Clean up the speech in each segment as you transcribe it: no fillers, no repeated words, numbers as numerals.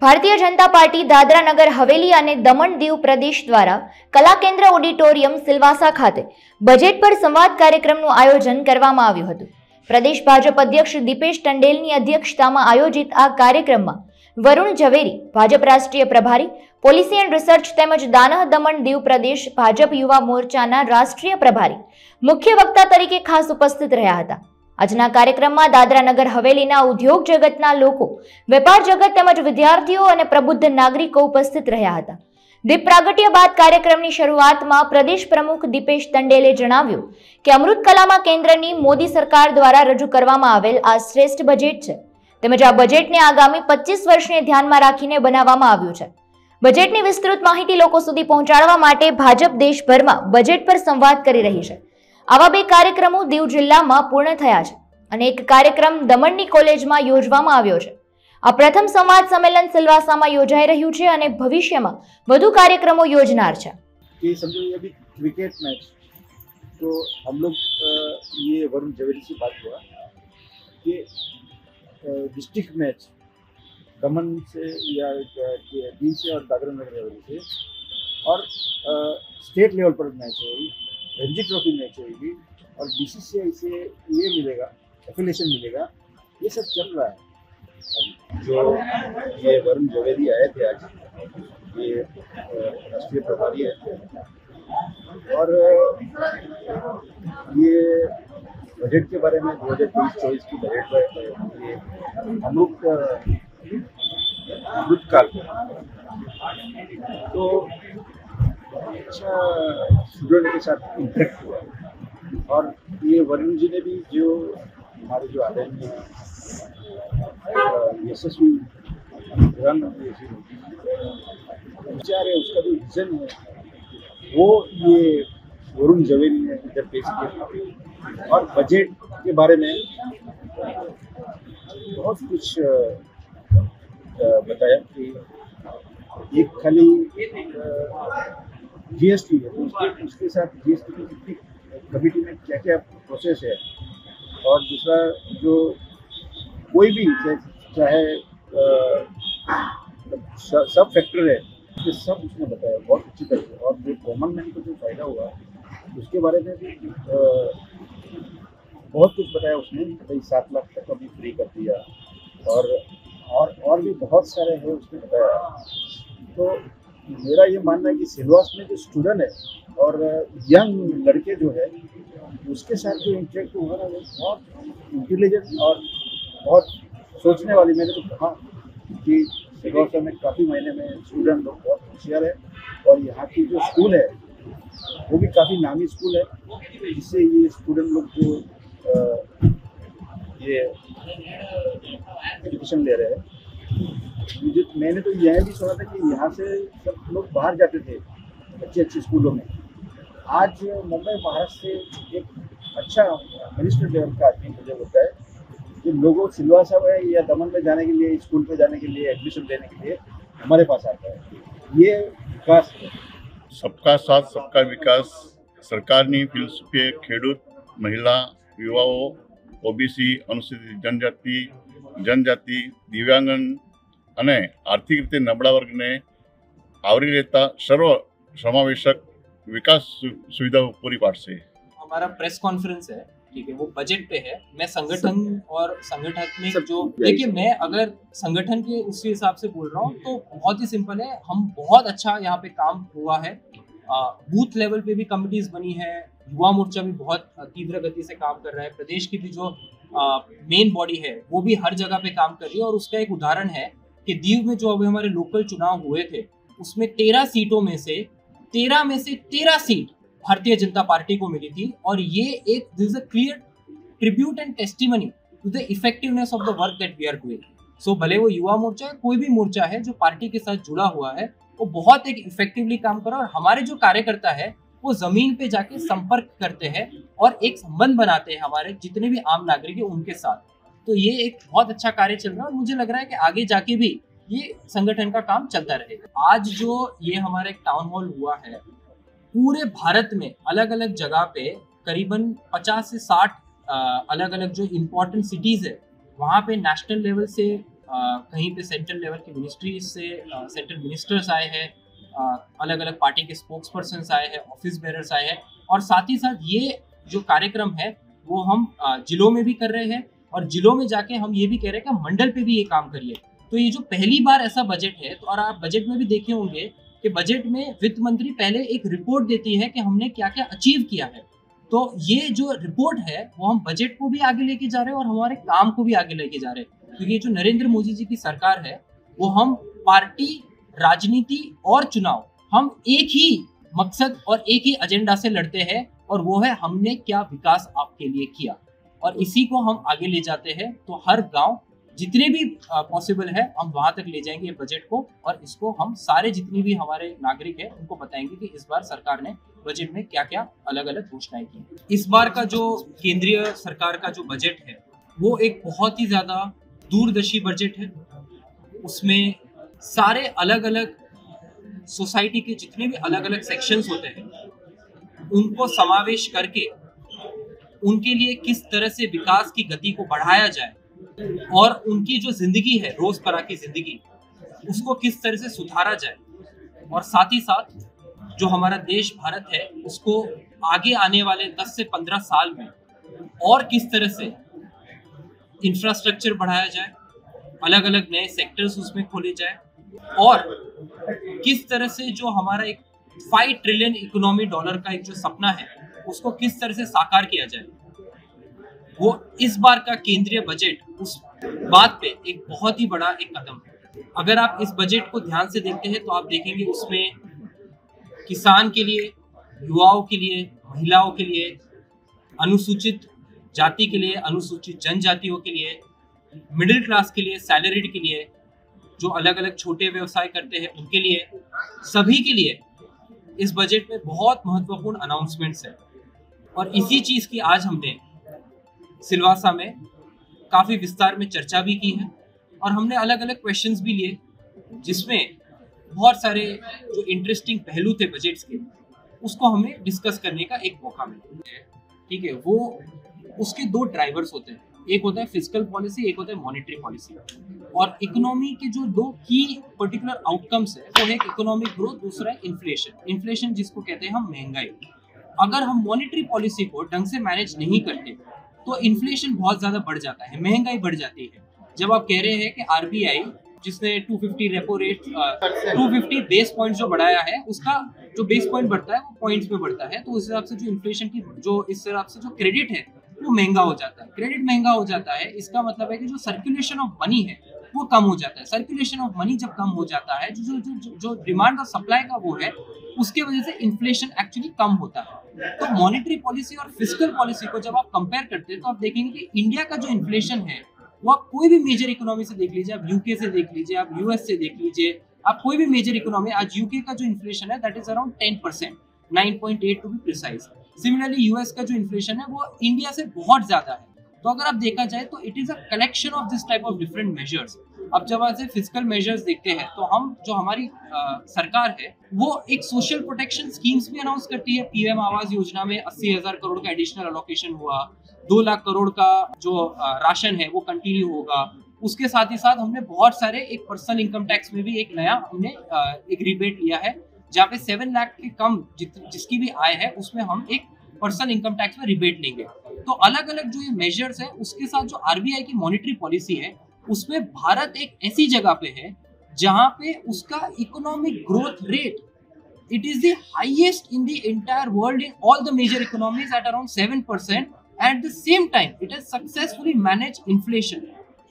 Bharatiya Janata party Dadra Nagar Haveli અને દમણ દીવ પ્રદેશ દ્વારા કલા કેન્દ્ર ઓડિટોરિયમ સિલવાસા ખાતે બજેટ પર સંવાદ કાર્યક્રમનું આયોજન કરવામાં આવ્યું હતું। પ્રદેશ ભાજપ અધ્યક્ષ દીપેશ ટંડેલની અધ્યક્ષતામાં આયોજિત આ કાર્યક્રમમાં વરુણ ઝવેરી, ભાજપ રાષ્ટ્રીય પ્રભારી, પોલિસી એન્ડ રિસર્ચ તેમજ દાનહ દમણ દીવ પ્રદેશ ભાજપ યુવા મોરચાના રાષ્ટ્રીય પ્રભારી મુખ્ય વક્તા તરીકે ખાસ ઉપસ્થિત રહ્યા હતા। આજના કાર્યક્રમમાં દાદરા નગર હવેલીના ઉદ્યોગ જગતના લોકો, વેપાર જગત તેમજ વિદ્યાર્થીઓ અને પ્રબુદ્ધ નાગરિકો ઉપસ્થિત રહ્યા હતા। દીપ પ્રાગટ્ય બાદ કાર્યક્રમની શરૂઆતમાં પ્રદેશ પ્રમુખ દીપેશ ટંડેલે જણાવ્યું કે અમૃત કલામાં કેન્દ્રની મોદી સરકાર દ્વારા રજૂ કરવામાં આવેલ આ શ્રેષ્ઠ બજેટ છે તેમજ આ બજેટને આગામી 25 વર્ષને ધ્યાનમાં રાખીને બનાવવામાં આવ્યું છે। બજેટની વિસ્તૃત માહિતી લોકો સુધી પહોંચાડવા માટે ભાજપ દેશભરમાં બજેટ પર સંવાદ કરી રહી છે। આવા 2 કાર્યક્રમો દીવ જિલ્લામાં પૂર્ણ થયા છે અને એક કાર્યક્રમ દમણની કોલેજમાં યોજવામાં આવ્યો છે। આ પ્રથમ સંવાદ सम्मेलन सिलवासाમાં યોજાઈ રહ્યું છે અને ભવિષ્યમાં વધુ કાર્યક્રમો યોજનાર છે। कि समझो ये अभी क्रिकेट मैच, तो हम लोग ये वरुण झवेरी से बात हुआ कि डिस्ट्रिक्ट मैच दमन से या दीव से और दादरा नगर हवेली से, और स्टेट लेवल पर मैच होगी, रणजी ट्रॉफी मैच होगी और बीसीसीआई से ये मिलेगा, एफिलिएशन मिलेगा, ये सब चल रहा है। जो ये वरुण झवेरी आए थे आज, ये राष्ट्रीय प्रभारी है और ये बजट के बारे में 2023-24 की बजट पर ये अमृत काल तो अच्छा स्टूडेंट के साथ इंटरेक्ट हुआ। और ये वरुण जी ने भी जो हमारे जो आदरणीय यशस्वी प्रधानमंत्री विचार है, उसका जो विजन है वो ये वरुण झवेरी ने इधर पेश किया। और बजट के बारे में बहुत कुछ बताया कि एक खाली जीएसटी है तो उसके साथ जीएसटी की कितनी कमिटी में क्या क्या प्रोसेस है, और दूसरा जो कोई भी चाहे सब फैक्टर है ये सब उसने बताया बहुत अच्छी तरह से। और जो कॉमन मैन को जो फायदा हुआ उसके बारे में भी बहुत कुछ बताया उसने। भाई 7 लाख तक अभी फ्री कर दिया और भी बहुत सारे है उसने बताया। तो मेरा ये मानना है कि सिलवास में जो स्टूडेंट है और यंग लड़के जो है उसके साथ जो इंटरेक्ट हुआ ना वो बहुत इंटेलिजेंट और बहुत सोचने वाली। मैंने तो कहा कि सिलवासा में काफ़ी महीने में स्टूडेंट लोग बहुत होशियार है और यहाँ की जो स्कूल है वो भी काफ़ी नामी स्कूल है, जिससे ये स्टूडेंट लोग जो ये एजुकेशन ले रहे हैं। मैंने तो यह भी सुना था कि यहाँ से सब लोग बाहर जाते थे अच्छे स्कूलों में। आज मुंबई महाराष्ट्र से एक अच्छा मिनिस्टर लेवल का आदमी मुझे लगता है कि लोगों सिलवासा में या दमन में जाने के लिए, स्कूल में जाने के लिए, एडमिशन लेने के लिए हमारे पास आता है। ये विकास है। सबका साथ सबका विकास सरकारनी फिलसफी खेडूत, महिला, युवाओं, ओबीसी, अनुसूचित जनजाति, दिव्यांगन અને આર્થિક રીતે નબળા વર્ગને આવરી લેતા સર્વ સમાવેશક વિકાસ સુવિધાઓ પૂરી પાડશે। हमारा प्रेस कॉन्फ्रेंस है, ठीक है, वो बजट पे है। मैं संगठन और संगठनात्मक जो देखिए, मैं अगर संगठन के उसी हिसाब से बोल रहा हूँ तो बहुत ही सिंपल है। हम बहुत अच्छा यहाँ पे काम हुआ है। बूथ लेवल पे भी कमिटीज बनी है, युवा मोर्चा भी बहुत तीव्र गति से काम कर रहा है, प्रदेश की भी जो मेन बॉडी है वो भी हर जगह पे काम कर रही है। और उसका एक उदाहरण है कि दीव में जो अभी हमारे लोकल चुनाव हुए थे उसमें 13 सीटों में से 13 सीट भारतीय जनता पार्टी को मिली थी। और ये एक this a clear tribute and testimony to the effectiveness of the work that we are doing. So भले वो युवा मोर्चा है, कोई भी मोर्चा है जो पार्टी के साथ जुड़ा हुआ है, वो बहुत एक इफेक्टिवली काम कर रहा है। और हमारे जो कार्यकर्ता है वो जमीन पे जाके संपर्क करते हैं और एक संबंध बनाते हैं हमारे जितने भी आम नागरिक है उनके साथ। तो ये एक बहुत अच्छा कार्य चल रहा है और मुझे लग रहा है कि आगे जाके भी ये संगठन का काम चलता रहेगा। आज जो ये हमारा एक टाउन हॉल हुआ है, पूरे भारत में अलग अलग जगह पे करीबन 50 से 60 अलग अलग जो इम्पोर्टेंट सिटीज है वहाँ पे नेशनल लेवल से कहीं पे सेंट्रल लेवल की मिनिस्ट्री से सेंट्रल मिनिस्टर्स आए हैं, अलग अलग पार्टी के स्पोक्स पर्सन्स आए हैं, ऑफिस बेरर्स आए हैं, और साथ ही साथ ये जो कार्यक्रम है वो हम जिलों में भी कर रहे हैं, और जिलों में जाके हम ये भी कह रहे हैं कि मंडल पे भी ये काम करिए। तो ये जो पहली बार ऐसा बजट है, तो और आप बजट में भी देखे होंगे कि बजट में वित्त मंत्री पहले एक रिपोर्ट देती है कि हमने क्या क्या अचीव किया है। तो ये जो रिपोर्ट है वो हम बजट को भी आगे लेके जा रहे हैं और हमारे काम को भी आगे लेके जा रहे हैं, क्योंकि ये जो नरेंद्र मोदी जी की सरकार है वो हम पार्टी, राजनीति और चुनाव, हम एक ही मकसद और एक ही एजेंडा से लड़ते हैं, और वो है हमने क्या विकास आपके लिए किया, और इसी को हम आगे ले जाते हैं। तो हर गांव जितने भी पॉसिबल है हम वहां तक ले जाएंगे बजट को, और इसको हम सारे जितनी भी हमारे नागरिक हैं उनको बताएंगे कि इस बार सरकार ने बजट में क्या क्या अलग अलग घोषणाएं की। इस बार का जो केंद्रीय सरकार का जो बजट है वो एक बहुत ही ज्यादा दूरदर्शी बजट है। उसमें सारे अलग अलग सोसाइटी के जितने भी अलग अलग सेक्शंस होते हैं उनको समावेश करके उनके लिए किस तरह से विकास की गति को बढ़ाया जाए, और उनकी जो जिंदगी है, रोजमर्रा की जिंदगी, उसको किस तरह से सुधारा जाए, और साथ ही साथ जो हमारा देश भारत है उसको आगे आने वाले 10 से 15 साल में और किस तरह से इंफ्रास्ट्रक्चर बढ़ाया जाए, अलग अलग नए सेक्टर्स उसमें खोले जाए, और किस तरह से जो हमारा एक 5 ट्रिलियन इकोनॉमी डॉलर का एक जो सपना है उसको किस तरह से साकार किया जाए। वो इस बार का केंद्रीय बजट उस बात पे एक बहुत ही बड़ा एक कदम है। अगर आप इस बजट को ध्यान से देखते हैं तो आप देखेंगे उसमें किसान के लिए, युवाओं के लिए, महिलाओं के लिए, अनुसूचित जाति के लिए, अनुसूचित जनजातियों के लिए, मिडिल क्लास के लिए, सैलरीड के लिए, जो अलग अलग छोटे व्यवसाय करते हैं उनके लिए, सभी के लिए इस बजट में बहुत महत्वपूर्ण अनाउंसमेंट्स है। और इसी चीज की आज हमने सिलवासा में काफी विस्तार में चर्चा भी की है, और हमने अलग अलग क्वेश्चंस भी लिए जिसमें बहुत सारे जो इंटरेस्टिंग पहलू थे बजट्स के उसको हमें डिस्कस करने का एक मौका मिला। ठीक है, वो उसके 2 ड्राइवर्स होते हैं, एक होता है फिस्कल पॉलिसी, एक होता है मॉनेटरी पॉलिसी। और इकोनॉमी के जो 2 की पर्टिकुलर आउटकम्स है वो है इकोनॉमिक ग्रोथ, दूसरा है इन्फ्लेशन। इन्फ्लेशन जिसको कहते हैं हम महंगाई। अगर हम मॉनेटरी पॉलिसी को ढंग से मैनेज नहीं करते तो इन्फ्लेशन बहुत ज्यादा बढ़ जाता है, महंगाई बढ़ जाती है। जब आप कह रहे हैं कि आरबीआई जिसने 250 रेपो रेट 250 बेस पॉइंट जो बढ़ाया है उसका जो बेस पॉइंट बढ़ता है वो पॉइंट्स में बढ़ता है, तो उस हिसाब से जो इन्फ्लेशन की जो इस हिसाब से जो क्रेडिट है वो महंगा हो जाता है। क्रेडिट महंगा हो जाता है, इसका मतलब है कि जो सर्कुलेशन ऑफ मनी है वो कम हो जाता है। सर्कुलेशन ऑफ मनी जब कम हो जाता है, जो डिमांड और सप्लाई का वो है, उसके वजह से इन्फ्लेशन एक्चुअली कम होता है। तो मॉनेटरी पॉलिसी और फिस्कल पॉलिसी को जब आप कंपेयर करते हैं तो आप देखेंगे कि इंडिया का जो इन्फ्लेशन है वो आप कोई भी मेजर इकोनॉमी से देख लीजिए, आप यूके से देख लीजिए, आप यूएस से देख लीजिए, आप कोई भी मेजर इकोनॉमी, आज यूके का जो इन्फ्लेशन है that is around 10%, 9.8 to be precise. Similarly US का जो इन्फ्लेशन है वो इंडिया से बहुत ज्यादा है। तो अगर आप देखा जाए तो it is a collection of this type of different measures. अब जब ऐसे फिस्कल मेजर्स देखते हैं तो हम जो हमारी सरकार है वो एक सोशल प्रोटेक्शन स्कीम्स भी अनाउंस करती है। पीएम आवास योजना में 80,000 करोड़ का एडिशनल अलोकेशन हुआ, 2 लाख करोड़ का जो राशन है वो कंटिन्यू होगा। उसके साथ ही साथ हमने बहुत सारे एक पर्सनल इनकम टैक्स में भी एक नया हमने एक रिबेट लिया है, जहाँ पे 7 लाख के कम जिसकी भी आय है उसमें हम एक पर्सनल इनकम टैक्स में रिबेट लेंगे। तो अलग अलग जो ये मेजर्स है उसके साथ जो आरबीआई की मॉनेटरी पॉलिसी है उसमें भारत एक ऐसी जगह पे है जहां पे उसका economic growth rate it is the highest in the entire world in all the major economies at around 7%। At the same time it has successfully manage inflation.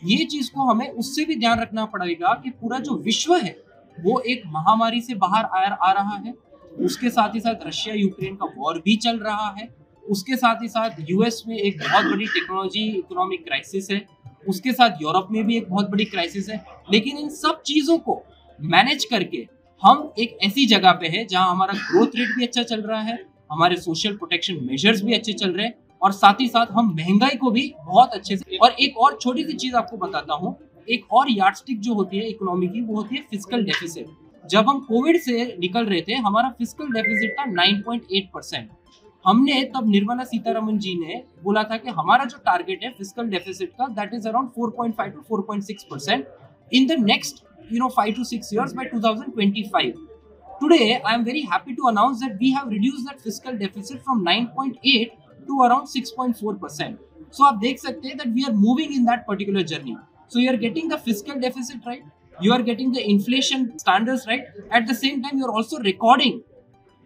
ये चीज को हमें उससे भी ध्यान रखना पड़ेगा कि पूरा जो विश्व है वो एक महामारी से बाहर आ रहा है, उसके साथ ही साथ रशिया यूक्रेन का वॉर भी चल रहा है, उसके साथ ही साथ यूएस में एक बहुत बड़ी टेक्नोलॉजी इकोनॉमिक क्राइसिस है, उसके साथ यूरोप में भी एक बहुत बड़ी क्राइसिस है। लेकिन इन सब चीजों को मैनेज करके हम एक ऐसी जगह पे है जहां हमारा ग्रोथ रेट भी अच्छा चल रहा है, हमारे सोशल प्रोटेक्शन मेजर्स भी अच्छे चल रहे हैं, और साथ ही साथ हम महंगाई को भी बहुत अच्छे से। और एक और छोटी सी चीज आपको बताता हूँ, एक और यार्डस्टिक जो होती है इकोनॉमी की वो होती है फिस्कल डेफिसिट। जब हम कोविड से निकल रहे थे हमारा फिस्कल डेफिसिट था 9.8%। हमने तब निर्मला सीतारमन जी ने बोला था कि हमारा जो टारगेट है फिस्कल डेफिसिट का that is around 4.5 to 4.6%। in the next 5 to 6 years by 2025. Today, I am very happy to announce that we have reduced that fiscal deficit from 9.8 to around 6.4%. So आप देख सकते हैं that we are moving in that particular journey. So you are getting the fiscal deficit right, you are getting the inflation standards right. At the same time, you are also recording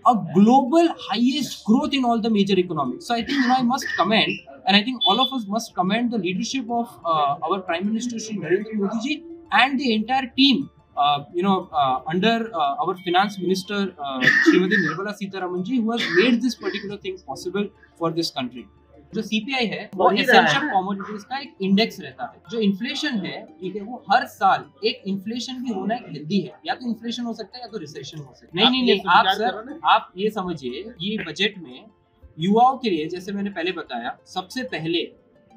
a global highest growth in all the major economies. So I think I must commend, and I think all of us must commend the leadership of our Prime Minister Shri Narendra Modi ji and the entire team. Under our Finance Minister Srimati Nirmala Sitharaman ji, who has made this particular thing possible for this country. जो CPI है वो essential commodities का एक index रहता है. जो inflation है, ठीक है, वो हर साल एक इन्फ्लेशन भी होना एक हेल्दी है. या तो इन्फ्लेशन हो सकता है या तो रिसेशन हो सकता है. नहीं, आप सर आप ये समझिए, ये बजट में युवाओं के लिए, जैसे मैंने पहले बताया, सबसे पहले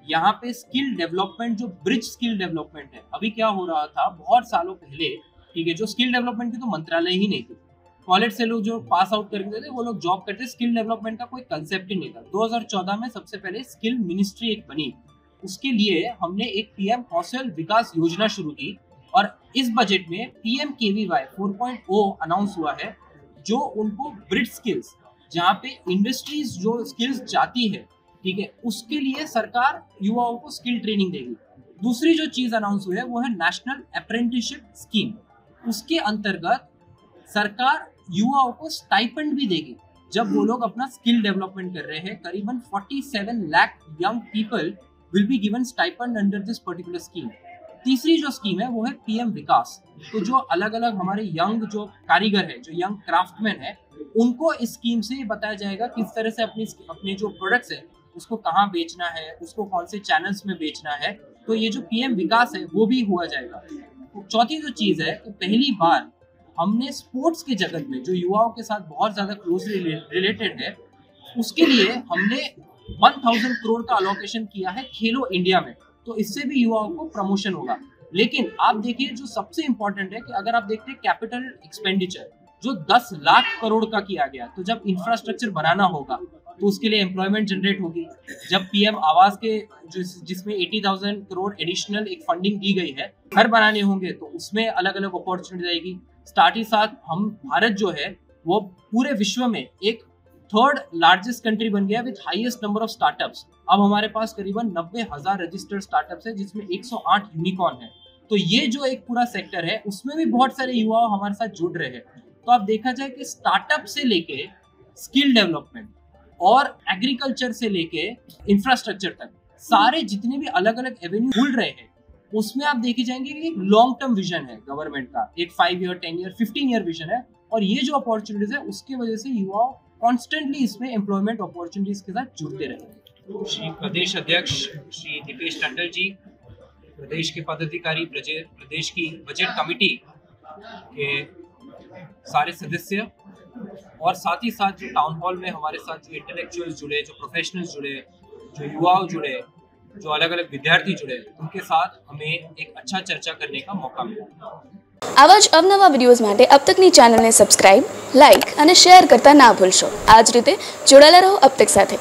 यहाँ पे स्किल डेवलपमेंट, जो ब्रिज स्किल डेवलपमेंट है, अभी क्या हो रहा था बहुत सालों पहले, ठीक है, जो स्किल डेवलपमेंट की तो मंत्रालय ही नहीं थी. कॉलेज से लोग जो पास आउट करके थे वो लोग जॉब करते, स्किल डेवलपमेंट का कोई कंसेप्ट ही नहीं था. 2014 में सबसे पहले स्किल मिनिस्ट्री एक बनी. उसके लिए हमने एक पीएम कौशल विकास योजना शुरू की और इस बजट में PMKVY 4.0 अनाउंस हुआ है, जो उनको ब्रिज स्किल्स, जहाँ पे इंडस्ट्रीज जो स्किल्स चाहती है, ठीक है, उसके लिए सरकार युवाओं को स्किल ट्रेनिंग देगी. दूसरी जो चीज अनाउंस हुई है वो है नेशनल अप्रेंटिसशिप स्कीम. उसके अंतर्गत सरकार युवाओं को स्टाइपेंड भी देगी जब वो लोग अपना स्किल डेवलपमेंट कर रहे हैं. करीबन 47 lakh young people will be given stipend under this particular scheme. तीसरी जो स्कीम है वो है PM विकास. तो जो अलग अलग हमारे यंग जो कारीगर है, जो यंग क्राफ्टमैन है, उनको इस स्कीम से बताया जाएगा किस तरह से अपने जो प्रोडक्ट्स है उसको कहाँ बेचना है, उसको कौन से चैनल्स में बेचना है. तो ये जो PM विकास है वो भी हुआ जाएगा. चौथी जो चीज है, तो पहली बार हमने स्पोर्ट्स के जगत में, जो युवाओं के साथ बहुत ज्यादा क्लोजली रिलेटेड है, उसके लिए हमने 1000 करोड़ का अलोकेशन किया है खेलो इंडिया में. तो इससे भी युवाओं को प्रमोशन होगा. लेकिन आप देखिए, जो सबसे इंपॉर्टेंट है कि अगर आप देखते हैं कैपिटल एक्सपेंडिचर जो 10 लाख करोड़ का किया गया, तो जब इंफ्रास्ट्रक्चर बनाना होगा तो उसके लिए एम्प्लॉयमेंट जनरेट होगी. जब PM आवास के जिसमें 80,000 करोड़ एडिशनल एक फंडिंग दी गई है, घर बनाने होंगे तो उसमें अलग अलग अपॉर्चुनिटी आएगी. साथ ही साथ हम भारत जो है वो पूरे विश्व में एक 3rd लार्जेस्ट कंट्री बन गया with highest number of startups. अब हमारे पास करीबन 90,000 रजिस्टर्ड स्टार्टअप्स है, जिसमें 108 यूनिकॉर्न है. तो ये जो एक पूरा सेक्टर है उसमें भी बहुत सारे युवा हमारे साथ जुड़ रहे हैं. तो आप देखा जाए कि स्टार्टअप से लेके स्किल डेवलपमेंट और एग्रीकल्चर से लेके इंफ्रास्ट्रक्चर तक सारे जितने भी अलग अलग एवेन्यू खुल रहे हैं, उसमें आप देखे जाएंगे कि एक लॉन्ग टर्म विजन है गवर्नमेंट का. एक 5 ईयर, 10 ईयर, 15 ईयर विजन है. और ये जो अपॉर्चुनिटीज है उसकी वजह से युवा कॉन्स्टेंटली इसमें एम्प्लॉयमेंट अपॉर्चुनिटीज के साथ जुड़ते रहेंगे. श्री प्रदेश अध्यक्ष श्री दीपेश टंडन जी, प्रदेश के पदाधिकारी, प्रदेश की बजट कमेटी के सारे सदस्य, और साथ ही साथ जो टाउन हॉल में हमारे साथ जो इंटेलेक्चुअल्स जुड़े, जो प्रोफेशनल्स जुड़े, जो युवा जुड़े, जो अलग अलग विद्यार्थी जुड़े, उनके साथ हमें एक अच्छा चर्चा करने का मौका मिला. आवा ज अवनवा विडियोज माटे अब तकनी चैनल ने सब्सक्राइब, लाइक અને શેર કરતા ના ભૂલશો. આ જ રીતે જોડાયેલા રહો अब तक સાથે.